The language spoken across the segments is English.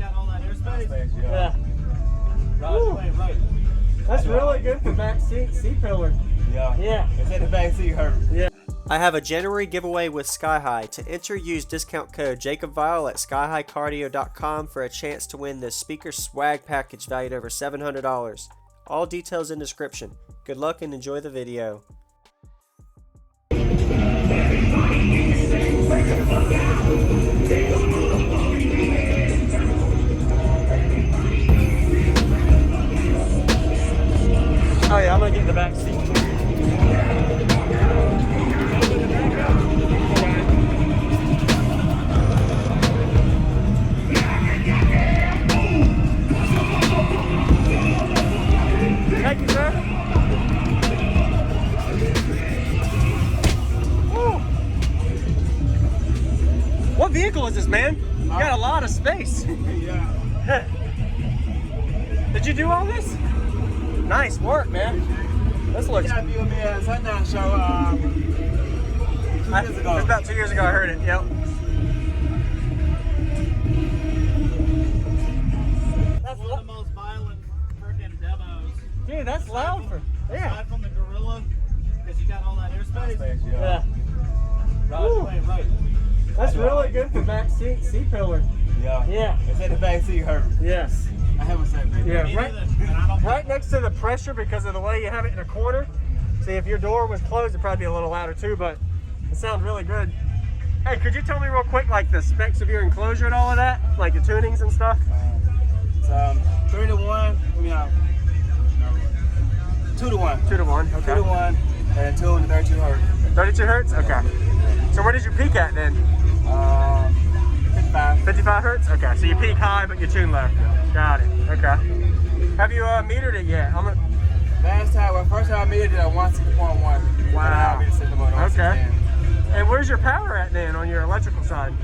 got all that airspace. Yeah. Right. That's really good for back seat pillar. Yeah. It's in the back seat hurt. Yeah. I have a January giveaway with Sky High. To enter, use discount code JacobViral at skyhighcardio.com for a chance to win this speaker swag package valued over $700. All details in description. Good luck and enjoy the video. Oh yeah, I'm gonna get in the back seat. Thank you, sir. Woo. What vehicle is this, man? You got a lot of space. Yeah. Did you do all this? Nice work, man. This looks. Yeah, you and me at a Sundown show 2 years ago. It was about 2 years ago I heard it, yep. That's one of the most violent freaking demos. Dude, that's loud for. Yeah. Aside from the Gorilla, because you got all that airspace. Yeah. Right. That's really good for back seat pillar. Yeah. It's in the back seat hurt. Yes. I haven't said that. Yeah, right next to the pressure because of the way you have it in a corner. See, if your door was closed, it'd probably be a little louder too, but it sounds really good. Hey, could you tell me real quick, like the specs of your enclosure and all of that? Like the tunings and stuff? It's 3 to 1, 2 to 1. 2 to 1, okay. 2 to 1, and 2 to 32 hertz. 32 hertz? Okay. So where did you peak at then? 55. 55 hertz? Okay, so you peak high, but you tune low. Got it, okay. Have you metered it yet? First time I metered it at 160.1. Wow. Okay. 160. And where's your power at then on your electrical side?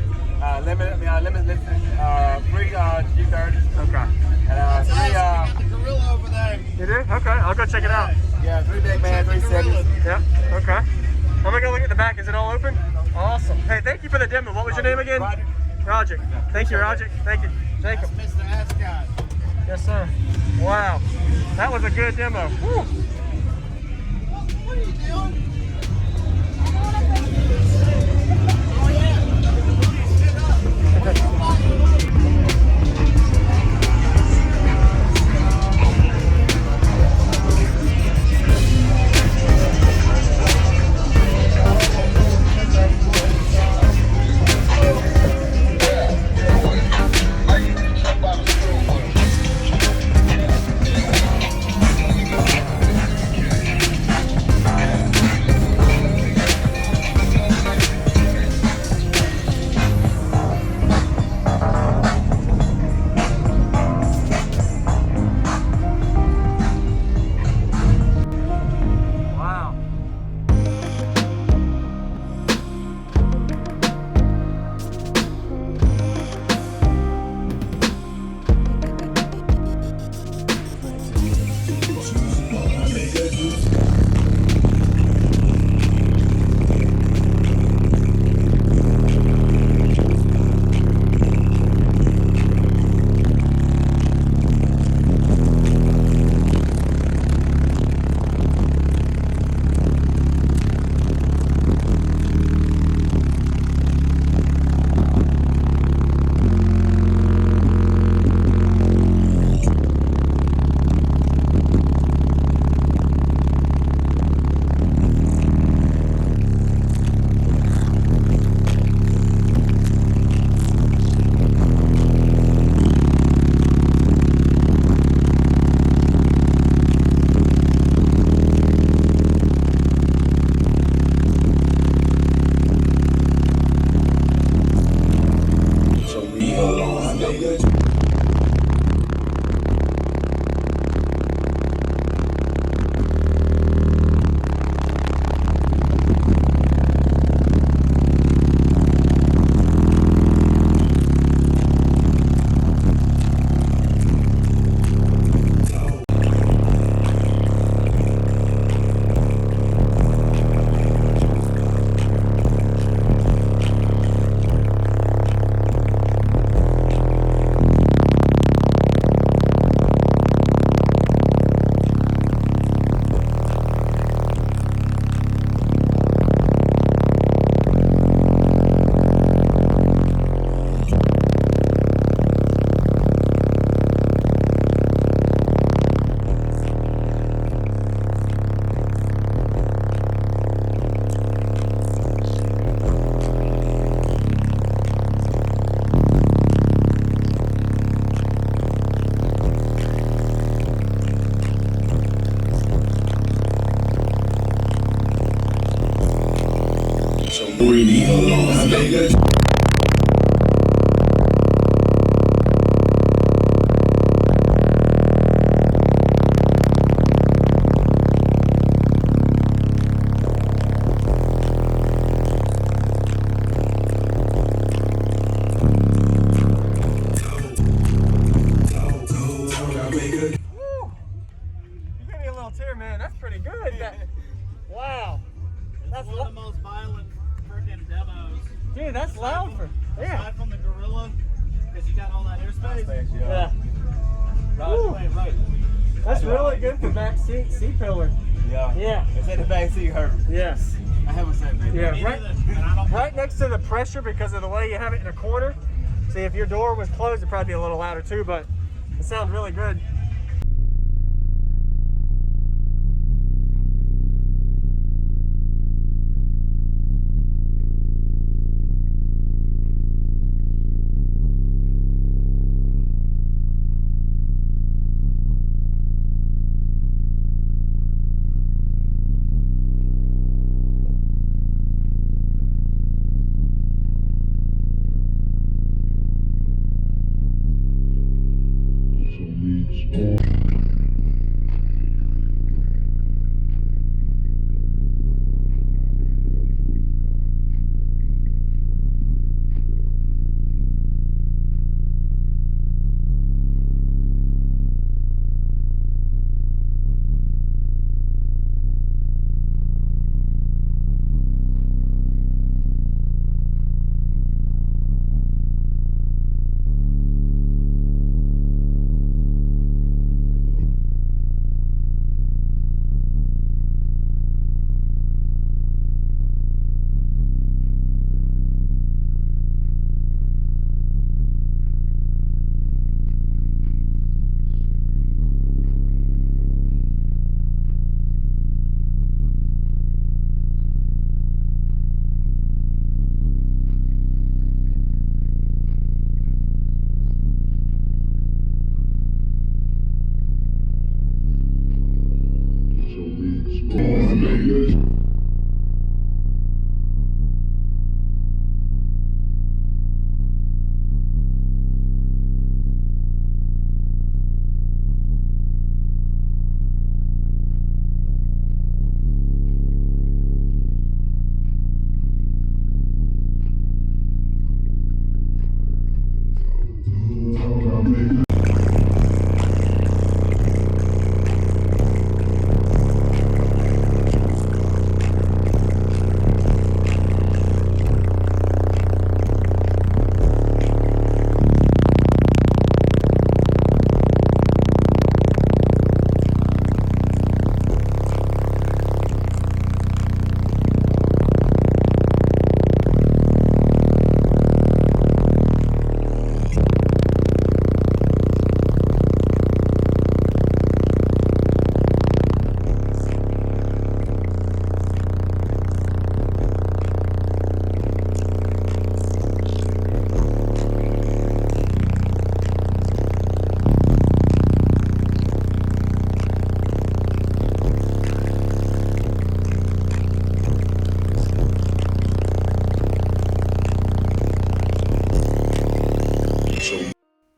Limitless Lithium, 3 G30s. Okay. And 3 got the Gorilla over there. You do? Okay, I'll go check it out. Yeah, 3 big man, 3 seconds. Yep, okay. I'm gonna go look at the back. Is it all open? Awesome. Hey, thank you for the demo. What was your name again? Roderick. Thank you, Roderick. Thank you, Jacob. That's Mr. Ascot. Yes, sir. Wow. That was a good demo. Woo. What are you doing? That's really good for back seat pillar. Yeah. Yeah. It's in the back seat hurt. Yes. I haven't said baby. Yeah, right next to the pressure because of the way you have it in a corner. See, if your door was closed, it'd probably be a little louder too, but it sounds really good.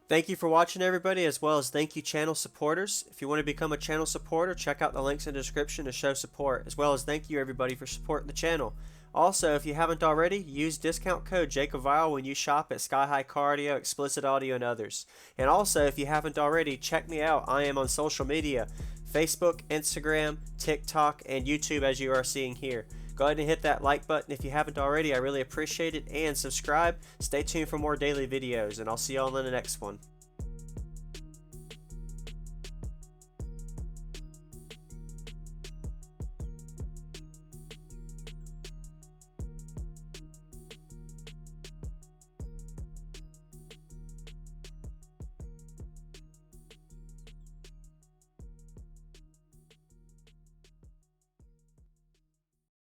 Thank you for watching, everybody, as well as thank you channel supporters. If you want to become a channel supporter, check out the links in the description to show support, as well as thank you everybody for supporting the channel. Also, if you haven't already, use discount code JacobViral when you shop at Sky High Cardio, Explicit Audio, and others. And also, if you haven't already, check me out. I am on social media, Facebook, Instagram, TikTok, and YouTube, as you are seeing here. Go ahead and hit that like button if you haven't already. I really appreciate it. And subscribe. Stay tuned for more daily videos, and I'll see you all in the next one.